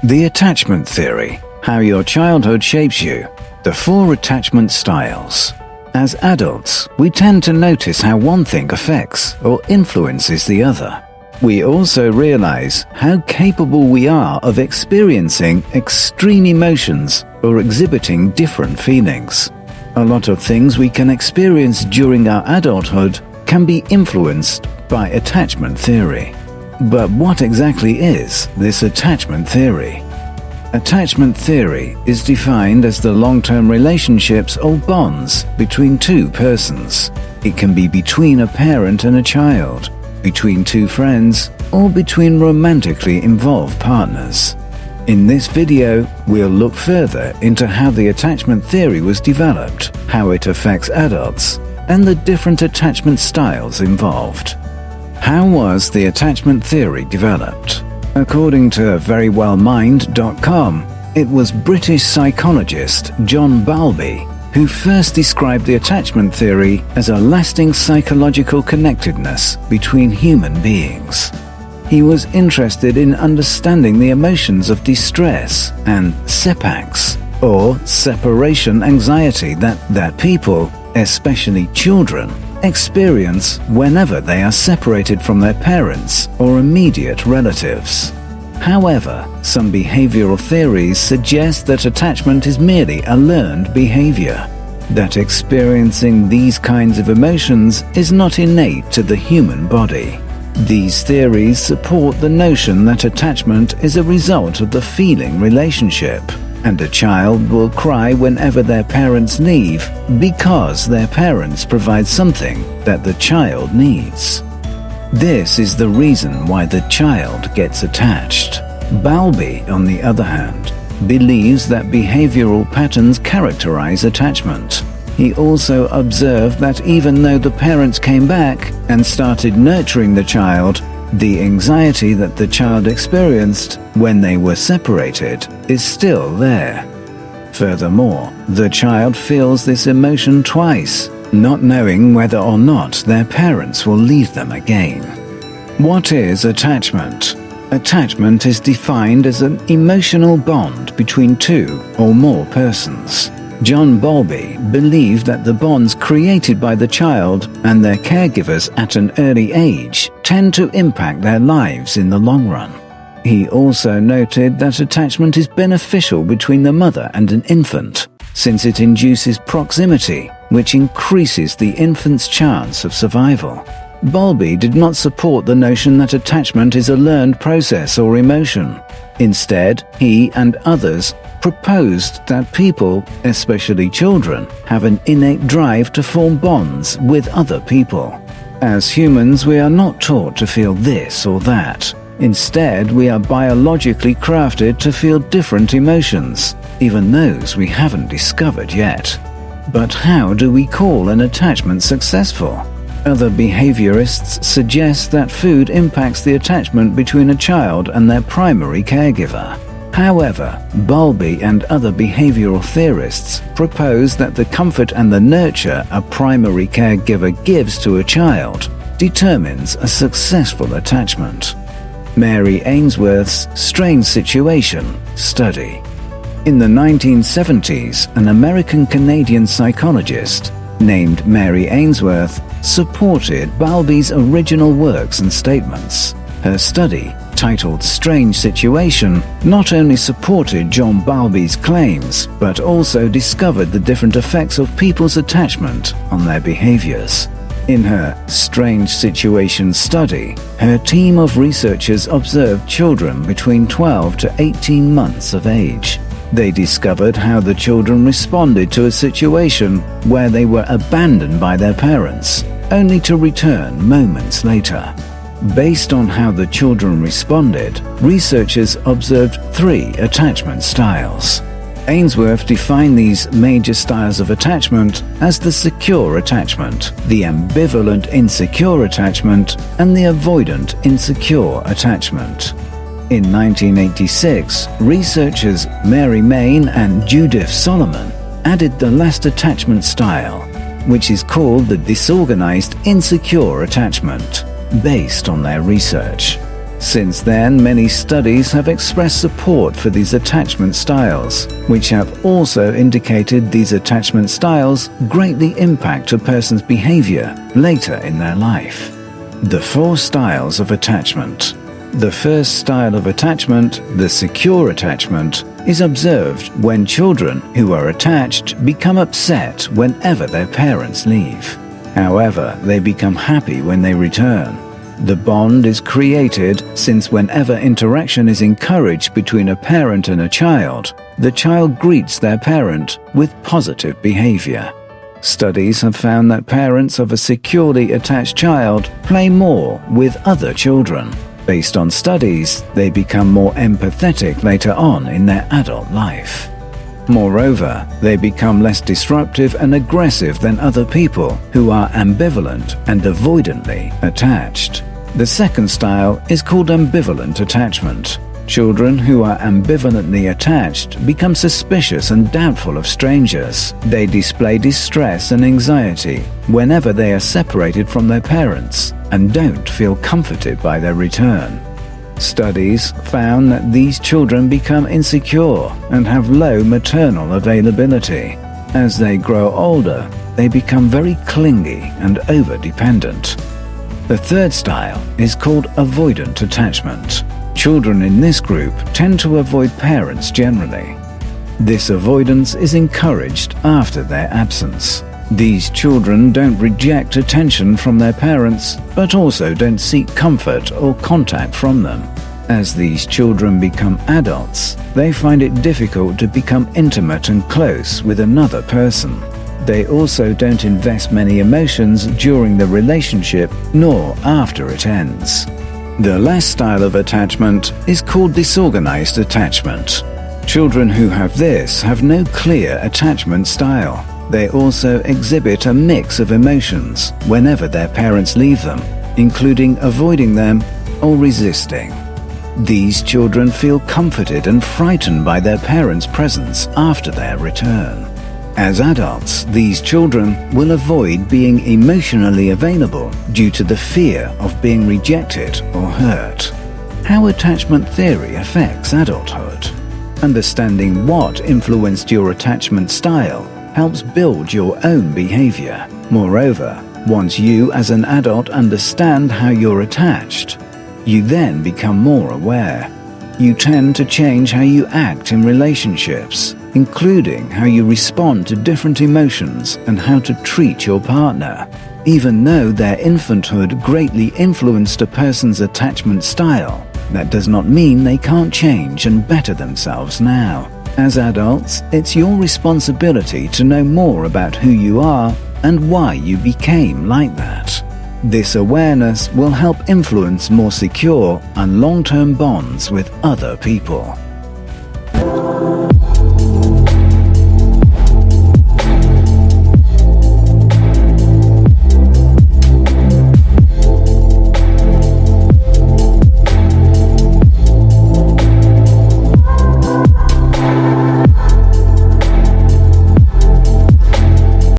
The attachment theory, how your childhood shapes you. The 4 attachment styles. As adults, we tend to notice how one thing affects or influences the other. We also realize how capable we are of experiencing extreme emotions or exhibiting different feelings. A lot of things we can experience during our adulthood can be influenced by attachment theory. But what exactly is this attachment theory? Attachment theory is defined as the long-term relationships or bonds between 2 persons. It can be between a parent and a child, between 2 friends, or between romantically involved partners. In this video, we'll look further into how the attachment theory was developed, how it affects adults, and the different attachment styles involved. How was the attachment theory developed? According to verywellmind.com, it was British psychologist John Bowlby who first described the attachment theory as a lasting psychological connectedness between human beings. He was interested in understanding the emotions of distress and sepax, or separation anxiety that people, especially children, experience whenever they are separated from their parents or immediate relatives. However, some behavioral theories suggest that attachment is merely a learned behavior, that experiencing these kinds of emotions is not innate to the human body. These theories support the notion that attachment is a result of the feeling relationship, and a child will cry whenever their parents leave because their parents provide something that the child needs. This is the reason why the child gets attached. Bowlby, on the other hand, believes that behavioral patterns characterize attachment. He also observed that even though the parents came back and started nurturing the child, the anxiety that the child experienced when they were separated is still there. Furthermore, the child feels this emotion twice, not knowing whether or not their parents will leave them again. What is attachment? Attachment is defined as an emotional bond between 2 or more persons. John Bowlby believed that the bonds created by the child and their caregivers at an early age tend to impact their lives in the long run. He also noted that attachment is beneficial between the mother and an infant, since it induces proximity, which increases the infant's chance of survival. Bowlby did not support the notion that attachment is a learned process or emotion. Instead, he and others proposed that people, especially children, have an innate drive to form bonds with other people. As humans, we are not taught to feel this or that. Instead, we are biologically crafted to feel different emotions, even those we haven't discovered yet. But how do we call an attachment successful? Other behaviorists suggest that food impacts the attachment between a child and their primary caregiver. However, Bowlby and other behavioral theorists propose that the comfort and the nurture a primary caregiver gives to a child determines a successful attachment. Mary Ainsworth's Strange Situation study. In the 1970s, an American-Canadian psychologist named Mary Ainsworth supported Bowlby's original works and statements. Her study, titled Strange Situation, not only supported John Bowlby's claims, but also discovered the different effects of people's attachment on their behaviors. In her Strange Situation study, her team of researchers observed children between 12 to 18 months of age. They discovered how the children responded to a situation where they were abandoned by their parents, only to return moments later. Based on how the children responded, researchers observed 3 attachment styles. Ainsworth defined these major styles of attachment as the secure attachment, the ambivalent insecure attachment, and the avoidant insecure attachment. In 1986, researchers Mary Main and Judith Solomon added the last attachment style, which is called the disorganized insecure attachment, based on their research. Since then, many studies have expressed support for these attachment styles, which have also indicated these attachment styles greatly impact a person's behavior later in their life. The 4 styles of attachment. The first style of attachment, the secure attachment, is observed when children who are attached become upset whenever their parents leave. However, they become happy when they return. The bond is created since whenever interaction is encouraged between a parent and a child, the child greets their parent with positive behavior. Studies have found that parents of a securely attached child play more with other children. Based on studies, they become more empathetic later on in their adult life. Moreover, they become less disruptive and aggressive than other people who are ambivalent and avoidantly attached. The second style is called ambivalent attachment. Children who are ambivalently attached become suspicious and doubtful of strangers. They display distress and anxiety whenever they are separated from their parents and don't feel comforted by their return. Studies found that these children become insecure and have low maternal availability. As they grow older, they become very clingy and over-dependent. The third style is called avoidant attachment. Children in this group tend to avoid parents generally. This avoidance is encouraged after their absence. These children don't reject attention from their parents, but also don't seek comfort or contact from them. As these children become adults, they find it difficult to become intimate and close with another person. They also don't invest many emotions during the relationship nor after it ends. The last style of attachment is called disorganized attachment. Children who have this have no clear attachment style. They also exhibit a mix of emotions whenever their parents leave them, including avoiding them or resisting. These children feel comforted and frightened by their parents' presence after their return. As adults, these children will avoid being emotionally available due to the fear of being rejected or hurt. How attachment theory affects adulthood. Understanding what influenced your attachment style helps build your own behavior. Moreover, once you as an adult understand how you're attached, you then become more aware. You tend to change how you act in relationships, including how you respond to different emotions and how to treat your partner. Even though their infanthood greatly influenced a person's attachment style, that does not mean they can't change and better themselves now. As adults, it's your responsibility to know more about who you are and why you became like that. This awareness will help influence more secure and long-term bonds with other people.